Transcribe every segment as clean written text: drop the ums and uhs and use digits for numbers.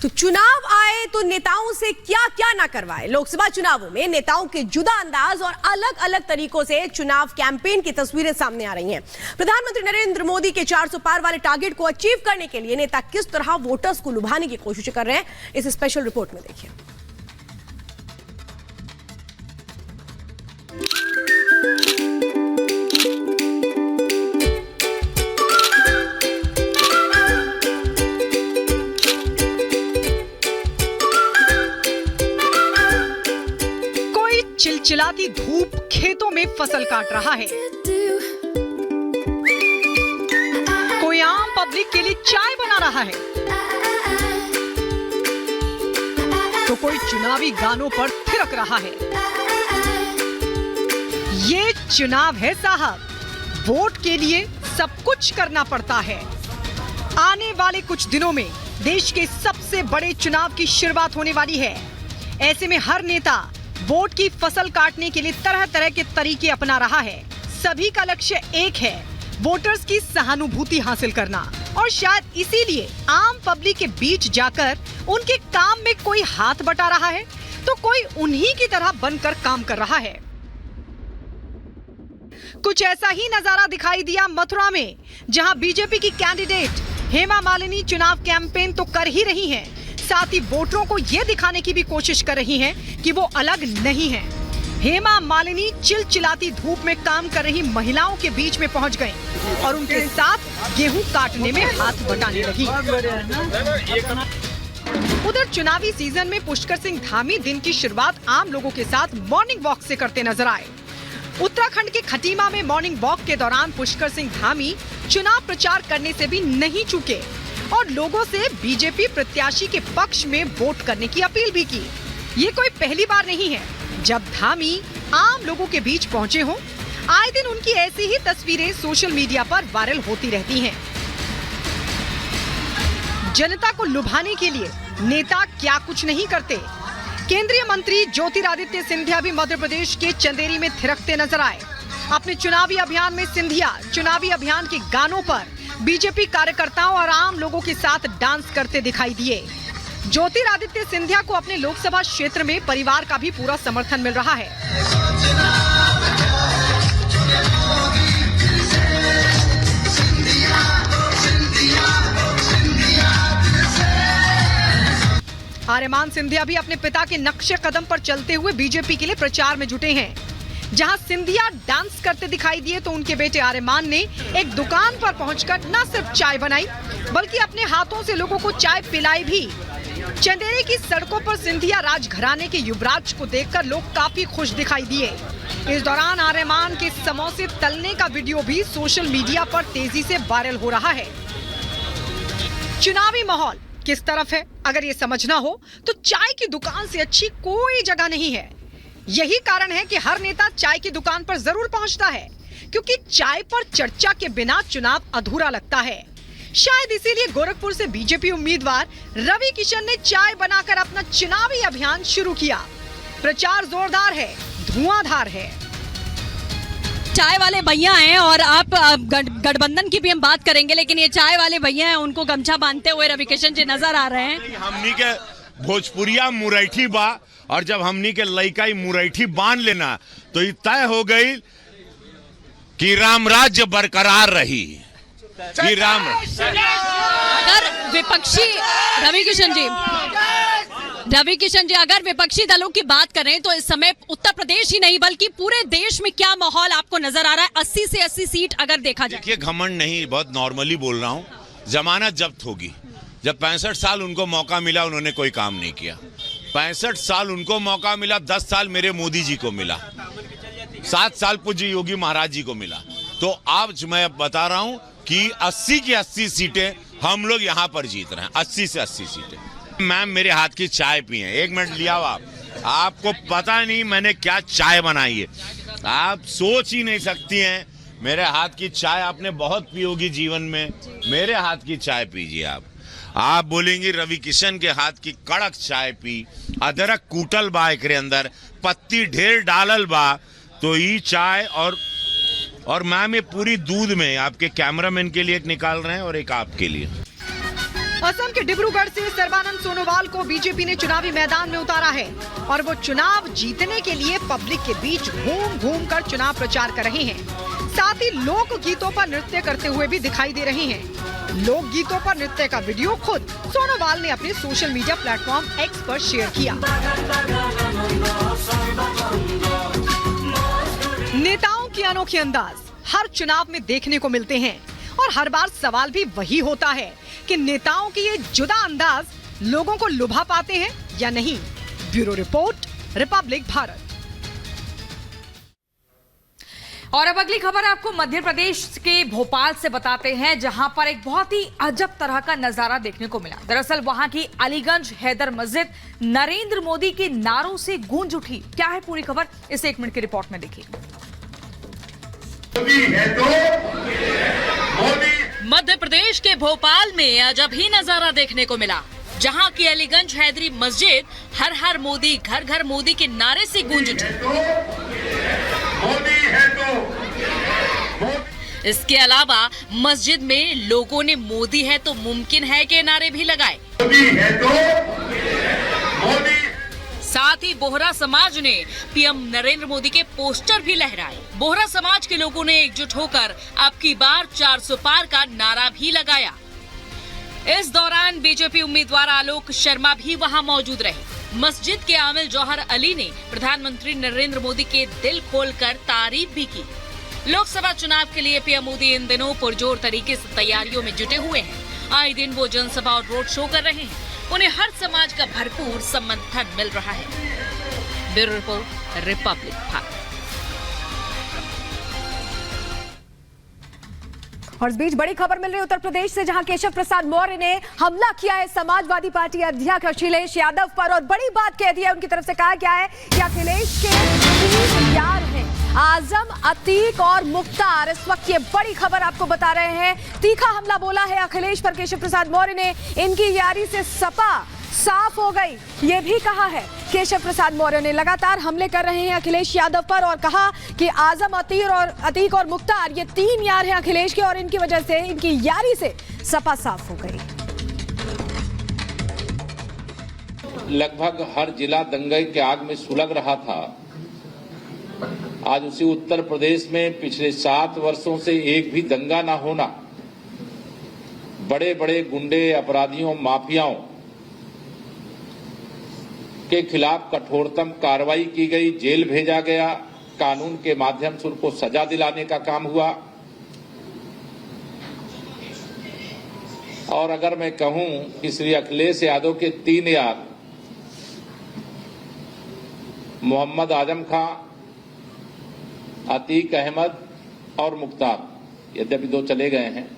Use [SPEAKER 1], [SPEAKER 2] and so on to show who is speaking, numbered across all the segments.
[SPEAKER 1] तो चुनाव आए तो नेताओं से क्या क्या ना करवाए। लोकसभा चुनावों में नेताओं के जुदा अंदाज और अलग अलग तरीकों से चुनाव कैंपेन की तस्वीरें सामने आ रही हैं। प्रधानमंत्री नरेंद्र मोदी के 400 पार वाले टारगेट को अचीव करने के लिए नेता किस तरह वोटर्स को लुभाने की कोशिश कर रहे हैं, इस स्पेशल रिपोर्ट में देखिए।
[SPEAKER 2] चिलचिलाती धूप खेतों में फसल काट रहा है, कोई आम पब्लिक के लिए चाय बना रहा है, तो कोई चुनावी गानों पर थिरक रहा है। ये चुनाव है साहब, वोट के लिए सब कुछ करना पड़ता है। आने वाले कुछ दिनों में देश के सबसे बड़े चुनाव की शुरुआत होने वाली है। ऐसे में हर नेता वोट की फसल काटने के लिए तरह तरह के तरीके अपना रहा है। सभी का लक्ष्य एक है, वोटर्स की सहानुभूति हासिल करना। और शायद इसीलिए आम पब्लिक के बीच जाकर उनके काम में कोई हाथ बटा रहा है, तो कोई उन्हीं की तरह बनकर काम कर रहा है। कुछ ऐसा ही नजारा दिखाई दिया मथुरा में, जहां बीजेपी की कैंडिडेट हेमा मालिनी चुनाव कैंपेन तो कर ही रही हैं, साथ ही वोटरों को यह दिखाने की भी कोशिश कर रही हैं कि वो अलग नहीं हैं। हेमा मालिनी चिलचिलाती धूप में काम कर रही महिलाओं के बीच में पहुंच गईं और उनके साथ गेहूं काटने में हाथ बटाने लगी। उधर चुनावी सीजन में पुष्कर सिंह धामी दिन की शुरुआत आम लोगों के साथ मॉर्निंग वॉक से करते नजर आए। उत्तराखंड के खटीमा में मॉर्निंग वॉक के दौरान पुष्कर सिंह धामी चुनाव प्रचार करने से भी नहीं चूके और लोगों से बीजेपी प्रत्याशी के पक्ष में वोट करने की अपील भी की। ये कोई पहली बार नहीं है जब धामी आम लोगों के बीच पहुंचे हों। आए दिन उनकी ऐसी ही तस्वीरें सोशल मीडिया पर वायरल होती रहती हैं। जनता को लुभाने के लिए नेता क्या कुछ नहीं करते। केंद्रीय मंत्री ज्योतिरादित्य सिंधिया भी मध्य प्रदेश के चंदेरी में थिरकते नजर आए। अपने चुनावी अभियान में सिंधिया चुनावी अभियान के गानों पर बीजेपी कार्यकर्ताओं और आम लोगों के साथ डांस करते दिखाई दिए। ज्योतिरादित्य सिंधिया को अपने लोकसभा क्षेत्र में परिवार का भी पूरा समर्थन मिल रहा है। आर्यमान सिंधिया भी अपने पिता के नक्शे कदम पर चलते हुए बीजेपी के लिए प्रचार में जुटे हैं। जहां सिंधिया डांस करते दिखाई दिए तो उनके बेटे आर्यमान ने एक दुकान पर पहुंचकर न सिर्फ चाय बनाई बल्कि अपने हाथों से लोगों को चाय पिलाई भी। चंदेरी की सड़कों पर सिंधिया राजघराने के युवराज को देखकर लोग काफी खुश दिखाई दिए। इस दौरान आर्यमान के समोसे तलने का वीडियो भी सोशल मीडिया पर तेजी से वायरल हो रहा है। चुनावी माहौल किस तरफ है अगर ये समझना हो तो चाय की दुकान से अच्छी कोई जगह नहीं है। यही कारण है कि हर नेता चाय की दुकान पर जरूर पहुंचता है, क्योंकि चाय पर चर्चा के बिना चुनाव अधूरा लगता है। शायद इसीलिए गोरखपुर से बीजेपी उम्मीदवार रवि किशन ने चाय बनाकर अपना चुनावी अभियान शुरू किया। प्रचार जोरदार है, धुआंधार है।
[SPEAKER 3] चाय वाले भैया हैं और आप गठबंधन की भी हम बात करेंगे, लेकिन ये चाय वाले भैया हैं, उनको गमछा बांधते हुए रवि किशन जी नजर आ रहे हैं।
[SPEAKER 4] हमनी के भोजपुरिया मुरैठी बा और जब हमनी के लइकाई मुरैठी बांध लेना तो ये तय हो गई कि राम राज्य बरकरार रही। कि राम
[SPEAKER 3] अगर विपक्षी रवि किशन जी अगर विपक्षी दलों की बात करें तो इस समय उत्तर प्रदेश ही नहीं बल्कि पूरे देश में क्या माहौल आपको नजर आ रहा है? 80 से 80 सीट अगर देखा जाए।
[SPEAKER 4] देखिए, घमंड नहीं, बहुत नॉर्मली बोल रहा हूँ। जमानत जब्त होगी। जब 65 साल उनको मौका मिला उन्होंने कोई काम नहीं किया। 65 साल उनको मौका मिला, 10 साल मेरे मोदी जी को मिला, 7 साल पूज्य योगी महाराज जी को मिला। तो आज मैं बता रहा हूं कि 80 की 80 सीटें हम लोग यहां पर जीत रहे हैं। 80 से 80 सीटें। मैम मेरे हाथ की चाय पिए, 1 मिनट लिया आप। आपको पता नहीं मैंने क्या चाय बनाई है, आप सोच ही नहीं सकती हैं। मेरे हाथ की चाय आपने बहुत पी होगी जीवन में, मेरे हाथ की चाय पीजिए आप बोलेंगे रवि किशन के हाथ की कड़क चाय पी, अदरक कूटल बा एकरे अंदर, पत्ती ढेर डालल बा, तो ये चाय और मैम ये पूरी दूध में। आपके कैमरामैन के लिए एक निकाल रहे हैं और एक आपके लिए।
[SPEAKER 2] असम के डिब्रूगढ़ से सर्बानंद सोनोवाल को बीजेपी ने चुनावी मैदान में उतारा है और वो चुनाव जीतने के लिए पब्लिक के बीच घूम घूम कर चुनाव प्रचार कर रहे हैं। साथ ही लोक गीतों पर नृत्य करते हुए भी दिखाई दे रहे हैं। लोक गीतों पर नृत्य का वीडियो खुद सोनोवाल ने अपने सोशल मीडिया प्लेटफॉर्म एक्स पर शेयर किया। नेताओं की अनोखे अंदाज हर चुनाव में देखने को मिलते हैं और हर बार सवाल भी वही होता है कि नेताओं की ये जुदा अंदाज लोगों को लुभा पाते हैं या नहीं। Bureau report, Republic Bharat.
[SPEAKER 5] और अब अगली खबर आपको मध्य प्रदेश के भोपाल से बताते हैं, जहां पर एक बहुत ही अजब तरह का नजारा देखने को मिला। दरअसल वहां की अलीगंज हैदर मस्जिद नरेंद्र मोदी के नारों से गूंज उठी। क्या है पूरी खबर, इसे 1 मिनट की रिपोर्ट में देखिए।
[SPEAKER 3] मध्य प्रदेश के भोपाल में अजब ही नजारा देखने को मिला, जहां की अलीगंज हैदरी मस्जिद हर हर मोदी घर घर मोदी के नारे से गूंज उठी। इसके अलावा मस्जिद में लोगों ने मोदी है तो मुमकिन है के नारे भी लगाए। साथ ही बोहरा समाज ने पीएम नरेंद्र मोदी के पोस्टर भी लहराए। बोहरा समाज के लोगों ने एकजुट होकर अब की बार 400 पार का नारा भी लगाया। इस दौरान बीजेपी उम्मीदवार आलोक शर्मा भी वहां मौजूद रहे। मस्जिद के आमिल जौहर अली ने प्रधानमंत्री नरेंद्र मोदी के दिल खोलकर तारीफ भी की। लोकसभा चुनाव के लिए पीएम मोदी इन दिनों पुरजोर तरीके से तैयारियों में जुटे हुए हैं। आए दिन वो जनसभा और रोड शो कर रहे हैं। उन्हें हर समाज का भरपूर समर्थन मिल रहा है। Bureau report, Republic Bharat.
[SPEAKER 1] और इस बीच बड़ी खबर मिल रही है उत्तर प्रदेश से, जहां केशव प्रसाद मौर्य ने हमला किया है समाजवादी पार्टी अध्यक्ष अखिलेश यादव पर और बड़ी बात कह दी है। उनकी तरफ से कहा गया है कि अखिलेश के 3 यार हैं, आजम, अतीक और मुख्तार। इस वक्त ये बड़ी खबर आपको बता रहे हैं। तीखा हमला बोला है अखिलेश पर केशव प्रसाद मौर्य ने। इनकी यारी से सपा साफ हो गई, ये भी कहा है केशव प्रसाद मौर्य ने। लगातार हमले कर रहे हैं अखिलेश यादव पर और कहा कि आजम, अतीक और मुख्तार ये 3 यार हैं अखिलेश के और इनकी वजह से, इनकी यारी से सपा साफ हो गई।
[SPEAKER 6] लगभग हर जिला दंगे के आग में सुलग रहा था। आज उसी उत्तर प्रदेश में पिछले 7 वर्षों से एक भी दंगा ना होना, बड़े बड़े गुंडे, अपराधियों, माफियाओं के खिलाफ कठोरतम कार्रवाई की गई, जेल भेजा गया, कानून के माध्यम से उनको सजा दिलाने का काम हुआ। और अगर मैं कहूं कि श्री अखिलेश यादव के 3 यार मोहम्मद आजम खां, अतीक अहमद और मुख्तार, यद्यपि 2 चले गए हैं,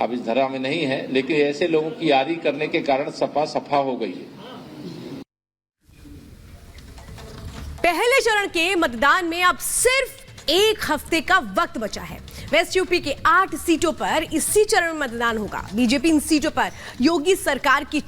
[SPEAKER 6] अब इस धरा में नहीं है, लेकिन ऐसे लोगों की यारी करने के कारण सपा सफा हो गई है।
[SPEAKER 1] पहले चरण के मतदान में अब सिर्फ 1 हफ्ते का वक्त बचा है। वेस्ट यूपी के 8 सीटों पर इसी चरण में मतदान होगा। बीजेपी इन सीटों पर योगी सरकार की